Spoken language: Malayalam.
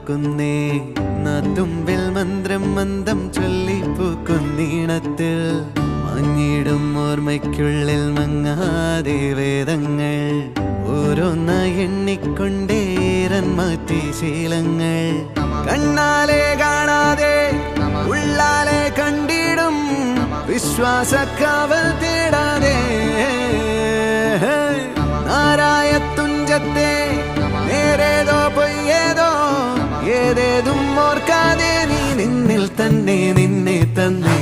തോൽക്കുന്നേ തുമ്പിൽ മന്ത്രം മന്ദം ചൊല്ലിപ്പൂക്കുന്നീണത്തിൽ മങ്ങിടും ഓർമ്മയ്ക്കുള്ളിൽ മങ്ങാതെ വേദങ്ങൾ ഓരോന്നായി എണ്ണിക്കൊണ്ടേരൻ മാറ്റി ശീലങ്ങൾ കണ്ണാലെ കാണാതെ ഉള്ളാലെ കണ്ടിടും വിശ്വാസക്കാവൽ തേടാതെ നാരായ തുഞ്ചത്തെ നേരേതോ പൊയ്യേതോ ഏതേതും ഓർക്കാതെ നീ നിന്നിൽ തന്നെ നിന്നെ തന്നെ